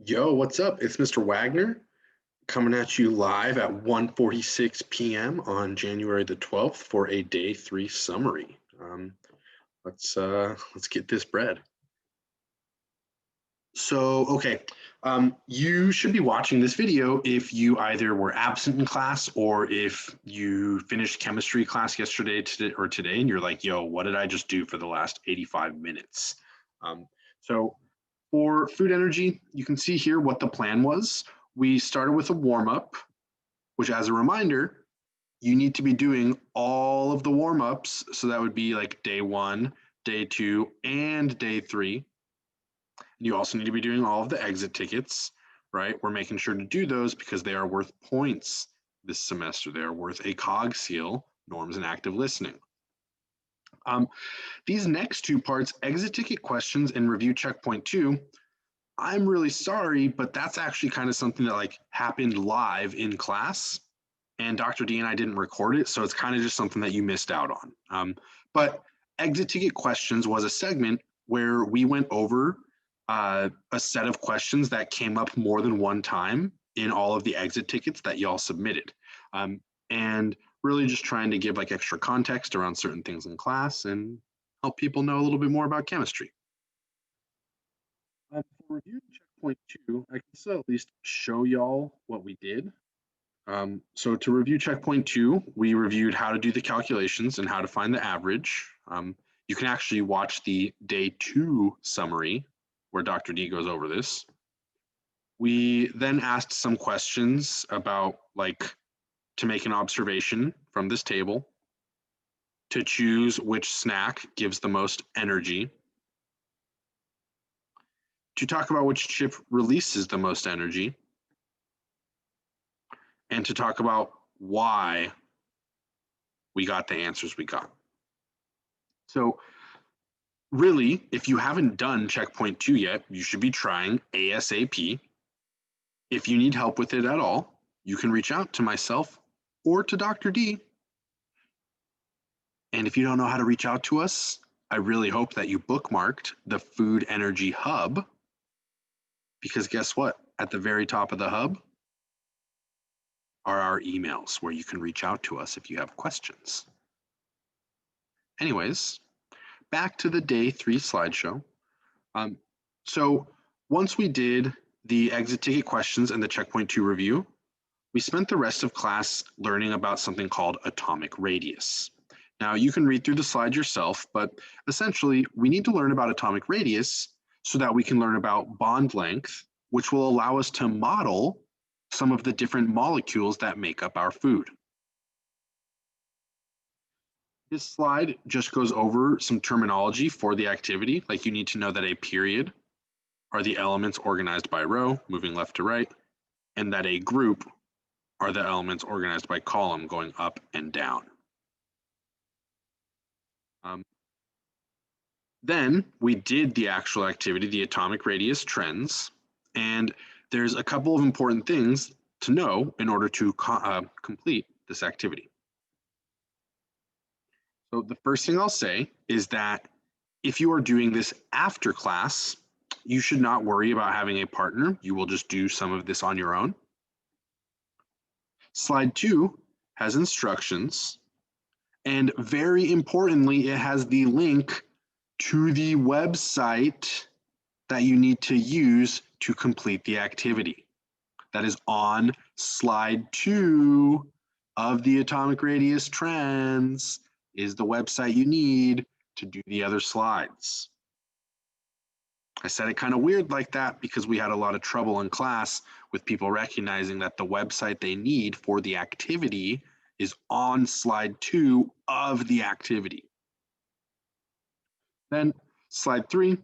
Yo, what's up? It's Mr. Wagner coming at you live at 1:46 p.m. on January the 12th for a day 3 summary. Let's get this bread. You should be watching this video if you either were absent in class or if you finished chemistry class yesterday or today and you're like, yo, what did I just do for the last 85 minutes? Um, so for food energy, you can see here what the plan was. We started with a warm up, which, as a reminder, you need to be doing all of the warm ups. So that would be like day 1, day 2, and day 3. You also need to be doing all of the exit tickets, right? We're making sure to do those because they are worth points this semester. They are worth a COG seal, norms and active listening. These next two parts, exit ticket questions and review checkpoint 2, I'm really sorry, but that's actually kind of something that happened live in class, and Dr. D and I didn't record it, so it's kind of just something that you missed out on. But exit ticket questions was a segment where we went over a set of questions that came up more than one time in all of the exit tickets that y'all submitted, and really just trying to give extra context around certain things in class and help people know a little bit more about chemistry. For review checkpoint 2, I can still at least show y'all what we did. So to review checkpoint 2, we reviewed how to do the calculations and how to find the average. You can actually watch the day 2 summary where Dr. D goes over this. We then asked some questions about to make an observation from this table, to choose which snack gives the most energy, to talk about which chip releases the most energy, and to talk about why we got the answers we got. So really, if you haven't done checkpoint 2 yet, you should be trying ASAP. If you need help with it at all, you can reach out to myself or to Dr. D. And if you don't know how to reach out to us, I really hope that you bookmarked the Food Energy Hub, because guess what? At the very top of the hub are our emails where you can reach out to us if you have questions. Anyways, back to the day 3 slideshow. So once we did the exit ticket questions and the checkpoint 2 review, we spent the rest of class learning about something called atomic radius. Now you can read through the slides yourself, but essentially we need to learn about atomic radius so that we can learn about bond length, which will allow us to model some of the different molecules that make up our food. This slide just goes over some terminology for the activity. You need to know that a period are the elements organized by row, moving left to right, and that a group are the elements organized by column, going up and down. Then we did the actual activity, the atomic radius trends, and there's a couple of important things to know in order to complete this activity. So the first thing I'll say is that if you are doing this after class, you should not worry about having a partner. You will just do some of this on your own. Slide 2 has instructions, and very importantly, it has the link to the website that you need to use to complete the activity. That is on slide 2 of the atomic radius trends, is the website you need to do the other slides. I said it kind of weird like that because we had a lot of trouble in class with people recognizing that the website they need for the activity is on slide 2 of the activity. Then slide 3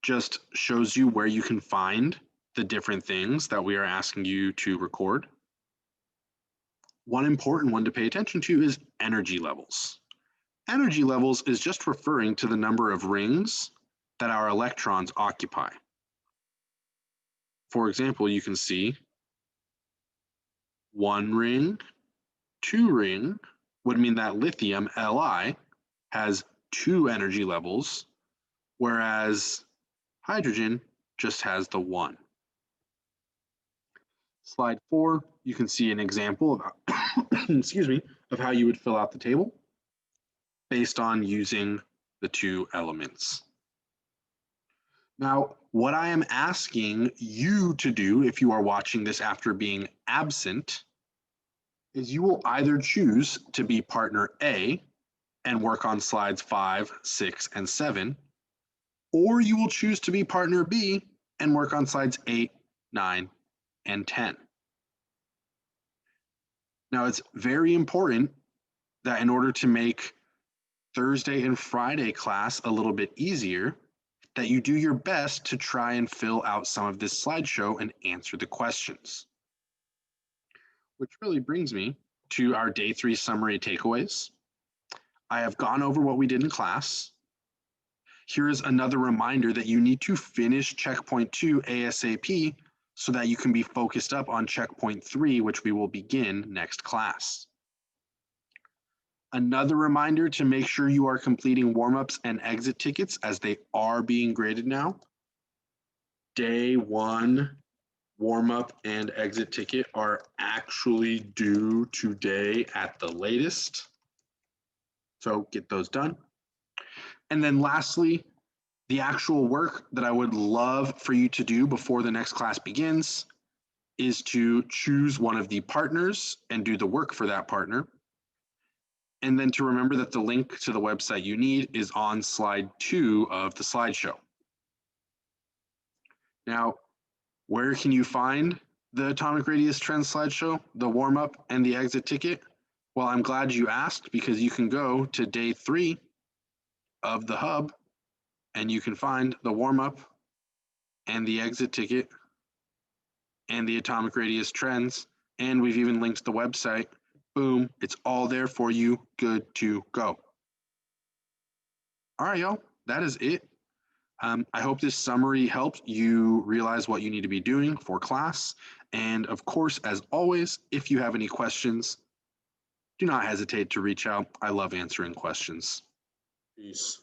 just shows you where you can find the different things that we are asking you to record. One important one to pay attention to is energy levels. Energy levels is just referring to the number of rings that our electrons occupy. For example, you can see 1 ring, 2 ring would mean that lithium, Li, has 2 energy levels, whereas hydrogen just has the 1. Slide 4, you can see an example of excuse me, of how you would fill out the table based on using the two elements. Now, what I am asking you to do if you are watching this after being absent is you will either choose to be partner A and work on slides 5, 6, and 7, or you will choose to be partner B and work on slides 8, 9, and 10. Now, it's very important that in order to make Thursday and Friday class a little bit easier, that you do your best to try and fill out some of this slideshow and answer the questions. Which really brings me to our day 3 summary takeaways. I have gone over what we did in class. Here is another reminder that you need to finish checkpoint 2 ASAP so that you can be focused up on checkpoint 3, which we will begin next class. Another reminder to make sure you are completing warm-ups and exit tickets as they are being graded now. Day 1 warm-up and exit ticket are actually due today at the latest. So get those done. And then lastly, the actual work that I would love for you to do before the next class begins is to choose one of the partners and do the work for that partner. And then to remember that the link to the website you need is on slide 2 of the slideshow. Now, where can you find the Atomic Radius Trends slideshow, the warm-up, and the exit ticket? Well, I'm glad you asked because you can go to day 3 of the hub and you can find the warm-up and the exit ticket and the Atomic Radius Trends, and we've even linked the website. Boom, it's all there for you, good to go. All right, y'all, that is it. I hope this summary helped you realize what you need to be doing for class. And of course, as always, if you have any questions, do not hesitate to reach out. I love answering questions. Peace.